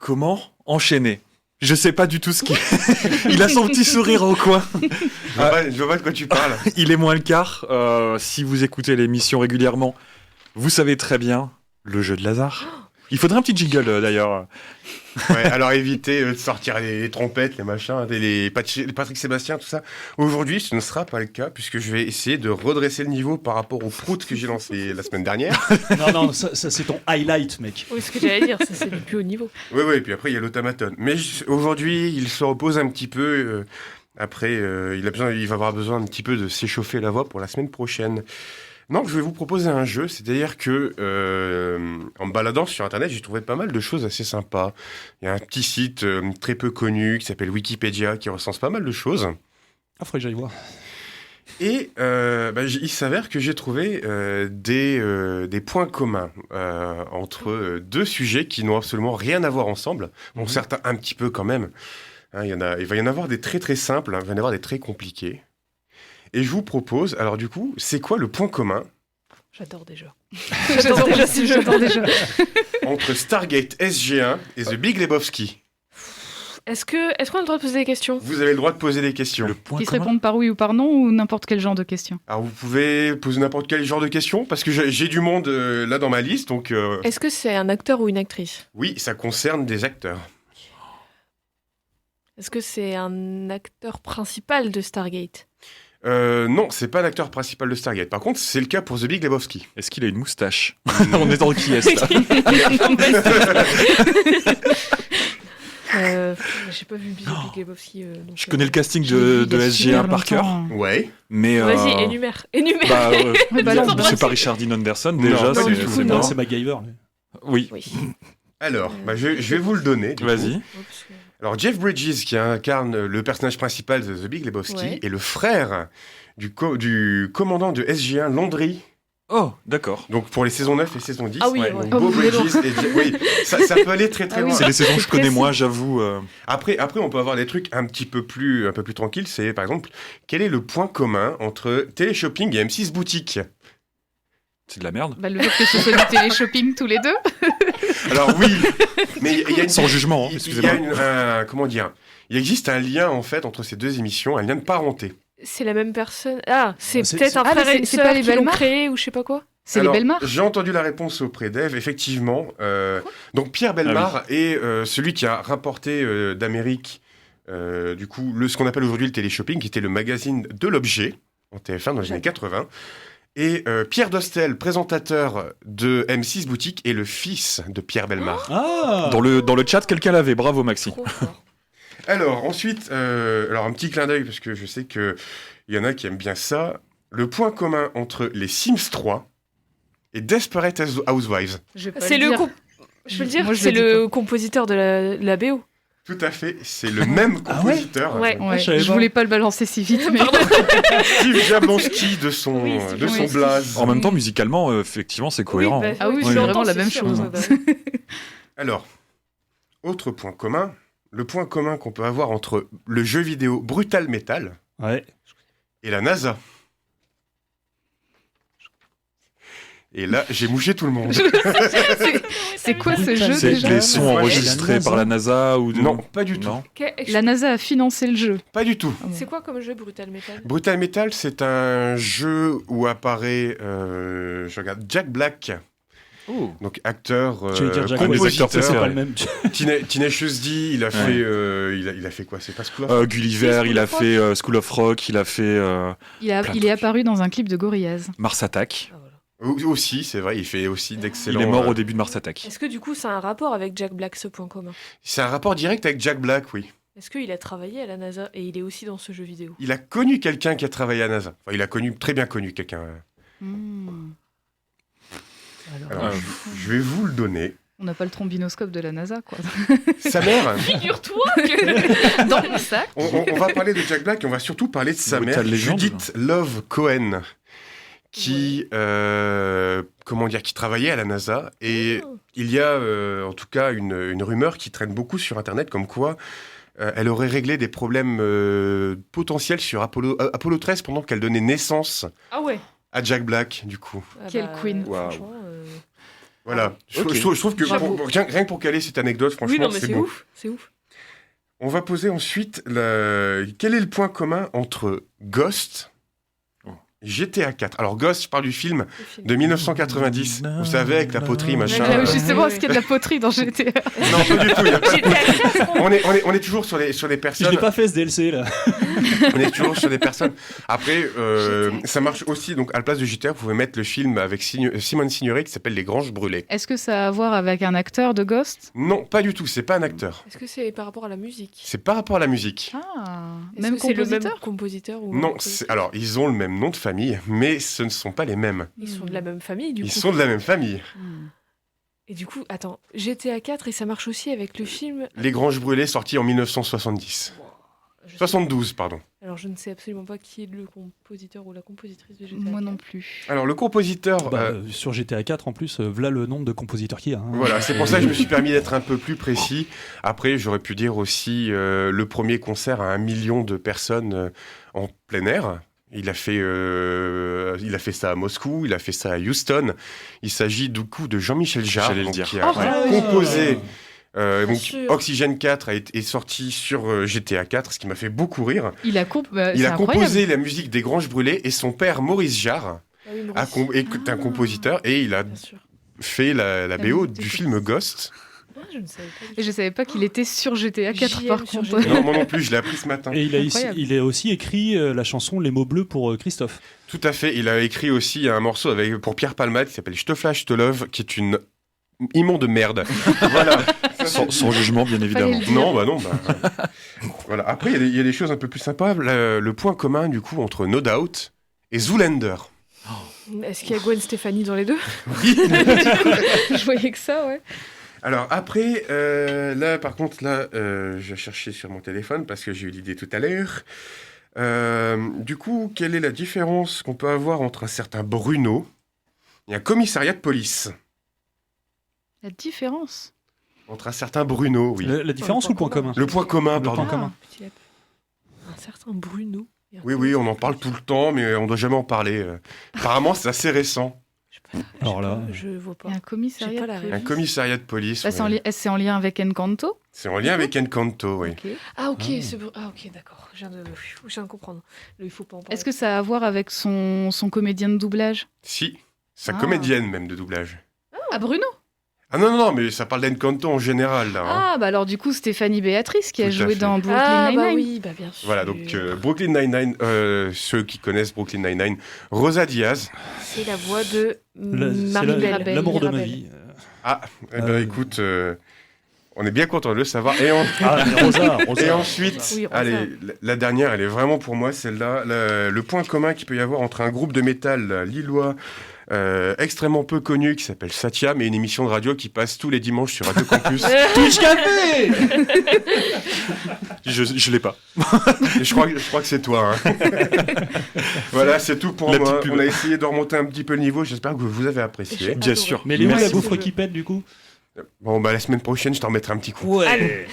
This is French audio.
Comment enchaîner ? Je sais pas du tout ce qu'il... Il a son petit sourire au coin. Je vois pas de quoi tu parles. Il est moins le quart. Si vous écoutez l'émission régulièrement, vous savez très bien le jeu de Lazare. Il faudrait un petit jingle d'ailleurs. Ouais, alors évitez de sortir les trompettes, les machins, les Patrick Sébastien, tout ça. Aujourd'hui, ce ne sera pas le cas, puisque je vais essayer de redresser le niveau par rapport au prout que j'ai lancé la semaine dernière. Non, ça c'est ton highlight, mec. Oui, ce que j'allais dire, ça c'est le plus haut niveau. Oui, et puis après, il y a l'automaton. Mais aujourd'hui, il se repose un petit peu. Après, il va avoir besoin un petit peu de s'échauffer la voix pour la semaine prochaine. Non, je vais vous proposer un jeu, c'est-à-dire que en me baladant sur Internet, j'ai trouvé pas mal de choses assez sympas. Il y a un petit site très peu connu qui s'appelle Wikipédia, qui recense pas mal de choses. Ah, faudrait que j'aille voir. Et il s'avère que j'ai trouvé des points communs entre deux sujets qui n'ont absolument rien à voir ensemble. Bon, certains un petit peu quand même. Hein, il va y en avoir des très très simples, il va y en avoir des très compliqués. Et je vous propose, alors du coup, c'est quoi le point commun J'adore déjà. J'adore déjà. entre Stargate SG1 et The Big Lebowski? Est-ce qu'on a le droit de poser des questions ? Vous avez le droit de poser des questions. Le point Qui se commun. répondent par oui ou par non, ou n'importe quel genre de questions. Alors vous pouvez poser n'importe quel genre de questions, parce que j'ai du monde là dans ma liste, donc Est-ce que c'est un acteur ou une actrice ? oui, ça concerne des acteurs. Est-ce que c'est un acteur principal de Stargate ? Non, c'est pas l'acteur principal de Stargate. Par contre, c'est le cas pour The Big Lebowski. Est-ce qu'il a une moustache ? On est dans le qui est là. J'ai pas vu Big Lebowski. Donc, Je connais le casting Je l'ai vu de il y a super SG1 par cœur, longtemps. Ouais. mais Vas-y, énumère. bah, balance, c'est pas Richard Dean Anderson Non, déjà, pas c'est du tout. c'est Non. bon. C'est MacGyver. lui. Oui, Oui. Alors, je vais vous le donner. du coup. vas-y. Alors, Jeff Bridges, qui incarne le personnage principal de The Big Lebowski, Ouais. est le frère du commandant de SG1, Landry. Oh, d'accord. Donc, pour les saisons 9 et saison 10. Ah oui, Ouais. ouais. Donc, Oh, Beau mais non. Bridges et oui, ça peut aller très très Ah oui. loin. C'est les saisons que je connais précis. moi, j'avoue. Après, on peut avoir des trucs un peu plus tranquilles. C'est, par exemple, quel est le point commun entre Téléshopping et M6 Boutique? C'est de la merde. Bah, le fait que ce soit du télé-shopping tous les deux. Alors oui, mais il y a une... Sans jugement, hein, Il y excusez-moi. a comment dire? Il existe un lien en fait entre ces deux émissions, un lien de parenté. C'est la même personne. Ah, c'est C'est- peut-être un Ah, mais frère et une c'est pas sœur les qui l'ont Bellemare créé ou je sais pas quoi. C'est les Alors, Bellemare. J'ai entendu la réponse auprès d'Eve, effectivement. Donc Pierre Bellemare est celui qui a rapporté d'Amérique, du coup, ce qu'on appelle aujourd'hui le Téléshopping, qui était le magazine de l'objet en TF1 dans les années 80. Et Pierre Dostel, présentateur de M6 Boutique, est le fils de Pierre Bellemare. Ah Dans le chat, quelqu'un l'avait. Bravo, Maxi. Trop fort. Alors, ensuite, un petit clin d'œil, parce que je sais qu'il y en a qui aiment bien ça. Le point commun entre les Sims 3 et Desperate Housewives. Je vais pas C'est le le dire. Je peux le dire, Moi, je c'est le dis le compositeur de la BO. Tout à fait, c'est le même Ah ouais compositeur. Ouais. Ouais, je savais je pas. voulais pas le balancer si vite, mais Steve Jablonski de son, Oui, Steve de son Jablonski. blaze. En même temps, musicalement, effectivement, c'est cohérent. bah, Ah oui, tu c'est l'entends, vraiment la c'est même sûr, chose. ouais, bah. Alors, autre point commun, le point commun qu'on peut avoir entre le jeu vidéo Brutal Metal Ouais. et la NASA. Et là, j'ai mouché tout le monde. c'est quoi ce jeu C'est déjà les sons Ouais, enregistrés la par la NASA ou Non, pas du tout. Non. La NASA a financé le jeu. Pas du tout. C'est quoi comme jeu Brutal Metal ? Brutal Metal, c'est un jeu où apparaît, je regarde, Jack Black, Oh. donc acteur, Tu veux dire Jack les Black, acteurs c'est pas préférés. le même. Tenacious D, il a fait, il a fait quoi? C'est pas School of Gulliver, School il a of Rock. fait School of Rock, il a fait Il est Plein de apparu dans un clip de Gorillaz. Mars Attack. Ah, voilà. Aussi, c'est vrai, il fait aussi d'excellents. Il est mort au début de Mars Attack. Est-ce que du coup, ça a un rapport avec Jack Black, ce point commun ? C'est un rapport direct avec Jack Black, oui. Est-ce qu'il a travaillé à la NASA et il est aussi dans ce jeu vidéo ? Il a connu quelqu'un qui a travaillé à NASA. Enfin, il a très bien connu quelqu'un. Hmm. Alors, je vais vous le donner. On n'a pas le trombinoscope de la NASA, quoi. Sa mère. Figure-toi que... Dans le sac. On va parler de Jack Black et on va surtout parler de sa Brutal mère, Legend. Judith Love Cohen, qui, qui travaillait à la NASA. Et il y a en tout cas une rumeur qui traîne beaucoup sur Internet, comme quoi elle aurait réglé des problèmes potentiels sur Apollo 13 pendant qu'elle donnait naissance Ah ouais. à Jack Black, du coup. Ah Quelle queen. Waouh. Franchement, Voilà. Ok. Je trouve que Bravo. rien que pour caler cette anecdote, franchement, Oui, non, mais c'est c'est bon. ouf. C'est ouf. On va poser ensuite quel est le point commun entre Ghost et GTA 4. Alors Ghost, je parle du film Le film. de 1990. Vous savez, avec la poterie, machin. Là, Ouais, justement, ouais. est-ce qu'il y a de la poterie dans GTA? Non, pas du tout. Il y a pas de GTA 4, on est toujours sur les Je l'ai personnes. pas fait ce DLC là. On est toujours sur des personnes. Après, ça marche aussi. Donc, à la place de GTA, vous pouvez mettre le film avec Simone Signoret qui s'appelle Les Granges Brûlées. Est-ce que ça a à voir avec un acteur de Ghost? Non, pas du tout. C'est pas un acteur. Est-ce que c'est par rapport à la musique? C'est par rapport à la musique. Ah, Est-ce même que c'est le même compositeur? compositeur ou Non, alors ils ont le même nom de famille, mais ce ne sont pas les mêmes. Ils sont de la même famille, du Ils coup. sont de la même famille. Hmm. Et du coup, attends, GTA 4 et ça marche aussi avec le film. Les Granges Brûlées, sorti en 1970. Je sais- 72, pardon. Alors je ne sais absolument pas qui est le compositeur ou la compositrice de GTA. Moi 4. non plus. Alors, le compositeur. Sur GTA 4 en plus, voilà le nombre de compositeurs qu'il y a. hein. Voilà, c'est pour ça que je me suis permis d'être un peu plus précis. Après, j'aurais pu dire aussi le premier concert à 1 million de personnes en plein air. Il a fait ça à Moscou, il a fait ça à Houston. Il s'agit du coup de Jean-Michel Jarre, J'allais le donc, dire. qui a Ah, composé. Bien Donc, sûr. Oxygène 4 est sorti sur GTA 4, ce qui m'a fait beaucoup rire. Il a, Il c'est a incroyable. composé la musique des Granges Brûlées et son père Maurice Jarre Ah oui, Maurice. est un compositeur et il a Bien sûr. fait la BO musique de du Ghost. film Ghost. Ah, je ne savais pas. du Et je savais pas qu'il était sur GTA 4 JM par sur contre. GTA. Non, moi non plus, je l'ai appris ce matin. Et Incroyable. il a aussi écrit la chanson Les mots bleus pour Christophe. Tout à fait. Il a écrit aussi un morceau pour Pierre Palmade qui s'appelle Je te flash, je te love, qui est une immonde merde. Voilà. Sans jugement, bien évidemment. le dire. Non, voilà. Après, il y a des choses un peu plus sympas. Le point commun, du coup, entre No Doubt et Zoolander. Est-ce qu'il y a Gwen Stefani dans les deux? Oui. Je voyais que ça, ouais. Alors, après, là, par contre, je vais chercher sur mon téléphone parce que j'ai eu l'idée tout à l'heure. Du coup, quelle est la différence qu'on peut avoir entre un certain Bruno et un commissariat de police? La différence. Entre un certain Bruno, oui. La différence ou le point commun? Le point commun, Le pardon. point commun. Petit lapin. Un certain Bruno. Et un Oui, on en parle tout le temps, mais on doit jamais en parler. Apparemment, c'est assez récent. Alors là, je vois pas. Il y a un commissariat. J'ai pas la de ref. Un police. commissariat de police. Bah, ouais. c'est en lien avec Encanto. C'est en lien avec Encanto, oui. Ok. Ah ok, Ah. ok, d'accord. Je viens de comprendre. Il faut pas en parler. Est-ce que ça a à voir avec son comédien de doublage? Si, sa Ah. comédienne même de doublage. Ah, Bruno. Ah non, mais ça parle d'Encanto en général, là. hein. Ah, bah alors du coup, Stéphanie Béatrice qui a Tout à joué fait. dans Brooklyn Ah bah Nine-Nine. oui, bah bien sûr. Voilà, donc Brooklyn Nine-Nine, ceux qui connaissent Brooklyn Nine-Nine, Rosa Diaz. C'est la voix de c'est Maribel. l'amour de ma Mirabel. vie. Ah, écoute, on est bien content de le savoir. Et, Ah, mais Rosa, et ensuite, Oui, Rosa. allez, la dernière, elle est vraiment pour moi, celle-là. Le point commun qu'il peut y avoir entre un groupe de métal lillois extrêmement peu connu qui s'appelle Satyam et une émission de radio qui passe tous les dimanches sur Radio Campus. Twitch Café. Je l'ai pas. Et je crois que c'est toi. hein. Voilà, c'est tout pour La moi. petite pub. On a essayé de remonter un petit peu le niveau. J'espère que vous avez apprécié. Bien sûr. Mais les où la Merci. gaufre qui pète du coup? Bon, bah la semaine prochaine, je t'en remettrai un petit coup. Ouais.